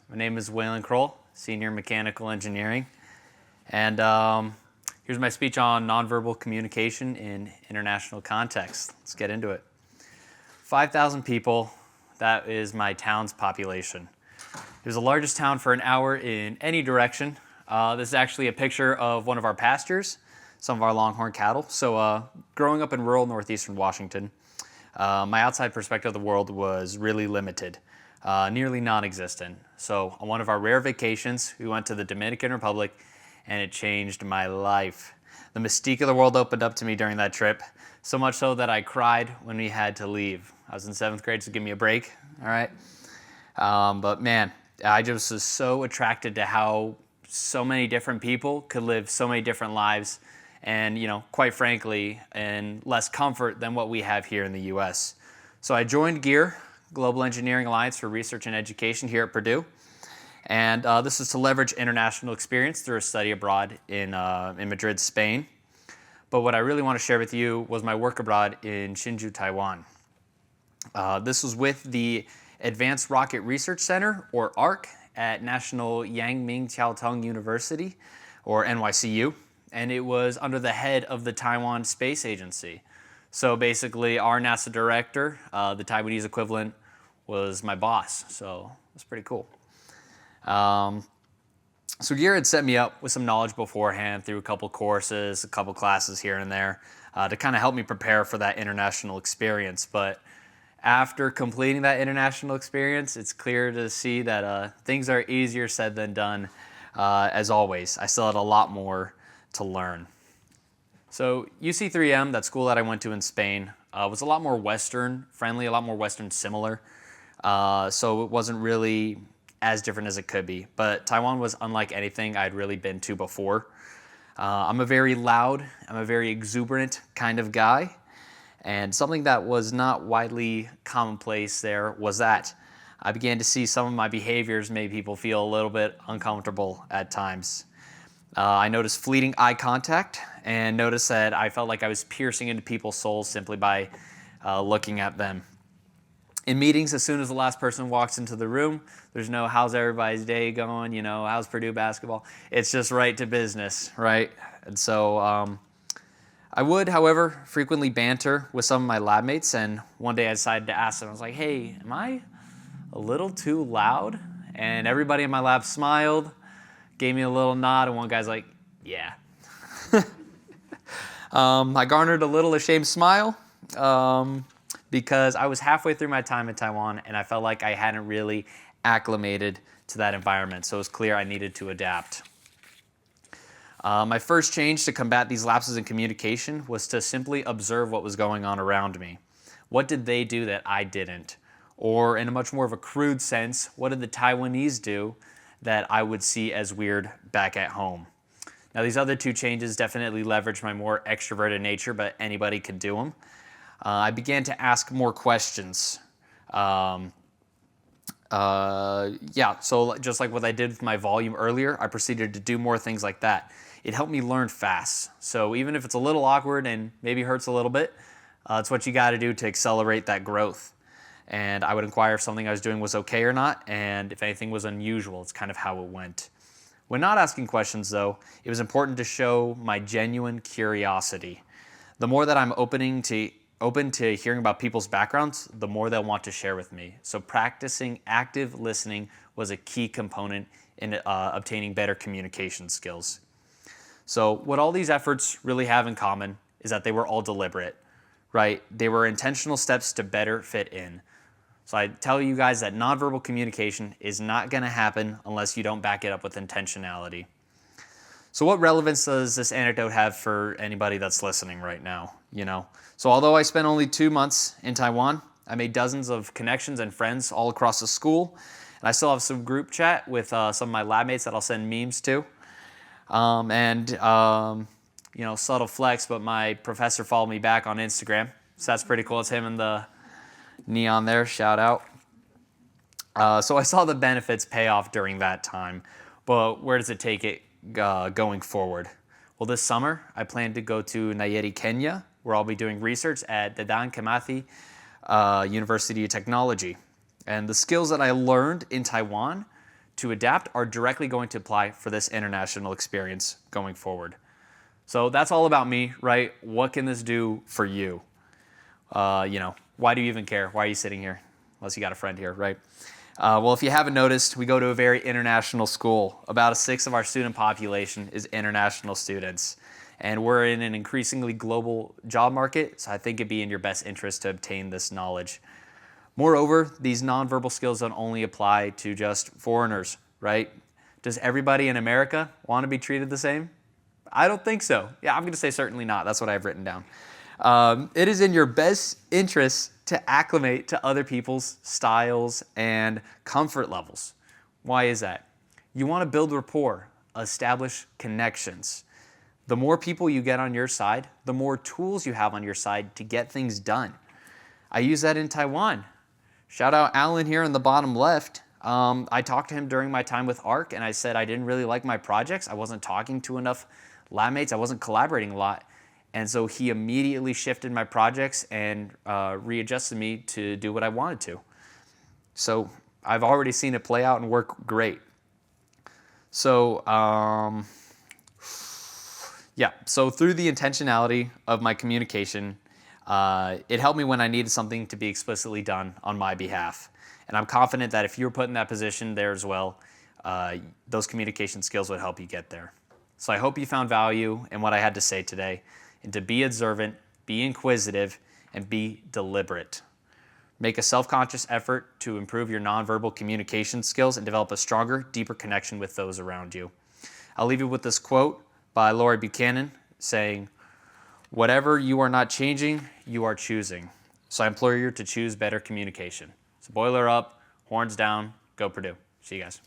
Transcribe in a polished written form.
My name is Waylon Kroll, Senior Mechanical Engineering, and here's my speech on nonverbal communication in international context. Let's get into it. 5,000 people, that is my town's population. It was the largest town for an hour in any direction. This is actually a picture of one of our pastures, some of our longhorn cattle. So growing up in rural northeastern Washington, my outside perspective of the world was really limited, nearly non-existent. So on one of our rare vacations, we went to the Dominican Republic, and it changed my life. The mystique of the world opened up to me during that trip, so much so that I cried when we had to leave. I was in 7th grade, so give me a break, all right? But man, I just was so attracted to how so many different people could live so many different lives, and quite frankly, in less comfort than what we have here in the U.S. So I joined GEAR, Global Engineering Alliance for Research and Education here at Purdue, and this is to leverage international experience through a study abroad in Madrid, Spain. But what I really want to share with you was my work abroad in Hsinchu, Taiwan. This was with the Advanced Rocket Research Center, or ARC, at National Yangming Chiaotong University, or NYCU, and it was under the head of the Taiwan Space Agency. So basically, our NASA director, the Taiwanese equivalent, was my boss, so it was pretty cool. So GEAR had set me up with some knowledge beforehand through a couple courses, a couple classes here and there, to kind of help me prepare for that international experience. But after completing that international experience, it's clear to see that things are easier said than done. As always, I still had a lot more to learn. So UC3M, that school that I went to in Spain, was a lot more Western friendly, a lot more Western similar. So it wasn't really as different as it could be. But Taiwan was unlike anything I'd really been to before. I'm a very loud, I'm a very exuberant kind of guy. And something that was not widely commonplace there was that I began to see some of my behaviors made people feel a little bit uncomfortable at times. I noticed fleeting eye contact and noticed that I felt like I was piercing into people's souls simply by looking at them. In meetings, as soon as the last person walks into the room, there's no how's everybody's day going, how's Purdue basketball? It's just right to business, right? And so I would, however, frequently banter with some of my lab mates, and one day I decided to ask them, I was like, hey, am I a little too loud? And everybody in my lab smiled, gave me a little nod, and one guy's like, yeah. I garnered a little ashamed smile because I was halfway through my time in Taiwan, and I felt like I hadn't really acclimated to that environment, so it was clear I needed to adapt. My first change to combat these lapses in communication was to simply observe what was going on around me. What did they do that I didn't? Or in a much more of a crude sense, what did the Taiwanese do that I would see as weird back at home? Now, these other two changes definitely leverage my more extroverted nature, but anybody could do them. I began to ask more questions. So just like what I did with my volume earlier, I proceeded to do more things like that. It helped me learn fast. So even if it's a little awkward and maybe hurts a little bit, it's what you got to do to accelerate that growth. And I would inquire if something I was doing was okay or not, and if anything was unusual. It's kind of how it went. When not asking questions, though, it was important to show my genuine curiosity. The more that I'm open to hearing about people's backgrounds, the more they'll want to share with me. So practicing active listening was a key component in obtaining better communication skills. So what all these efforts really have in common is that they were all deliberate, right? They were intentional steps to better fit in. So I tell you guys that nonverbal communication is not going to happen unless you don't back it up with intentionality. So what relevance does this anecdote have for anybody that's listening right now? So although I spent only 2 months in Taiwan, I made dozens of connections and friends all across the school. And I still have some group chat with some of my lab mates that I'll send memes to. Subtle flex, but my professor followed me back on Instagram. So that's pretty cool. It's him and the neon there, shout out. So I saw the benefits pay off during that time, but where does it take it going forward? Well, this summer, I plan to go to Nairobi, Kenya, where I'll be doing research at Dedan Kimathi University of Technology. And the skills that I learned in Taiwan to adapt are directly going to apply for this international experience going forward. So that's all about me, right? What can this do for you? Why do you even care? Why are you sitting here? Unless you got a friend here, right? Well, if you haven't noticed, we go to a very international school. About a sixth of our student population is international students. And we're in an increasingly global job market, so I think it'd be in your best interest to obtain this knowledge. Moreover, these nonverbal skills don't only apply to just foreigners, right? Does everybody in America want to be treated the same? I don't think so. Yeah, I'm going to say certainly not. That's what I've written down. It is in your best interest to acclimate to other people's styles and comfort levels. Why is that? You want to build rapport, establish connections. The more people you get on your side, the more tools you have on your side to get things done. I use that in Taiwan. Shout out Alan here in the bottom left. I talked to him during my time with ARC, and I said I didn't really like my projects. I wasn't talking to enough lab mates. I wasn't collaborating a lot. And so he immediately shifted my projects and readjusted me to do what I wanted to. So I've already seen it play out and work great. So so through the intentionality of my communication, it helped me when I needed something to be explicitly done on my behalf. And I'm confident that if you were put in that position there as well, those communication skills would help you get there. So I hope you found value in what I had to say today, and to be observant, be inquisitive, and be deliberate. Make a self-conscious effort to improve your nonverbal communication skills and develop a stronger, deeper connection with those around you. I'll leave you with this quote by Laurie Buchanan saying, "Whatever you are not changing, you are choosing." So I implore you to choose better communication. So boiler up, horns down, go Purdue. See you guys.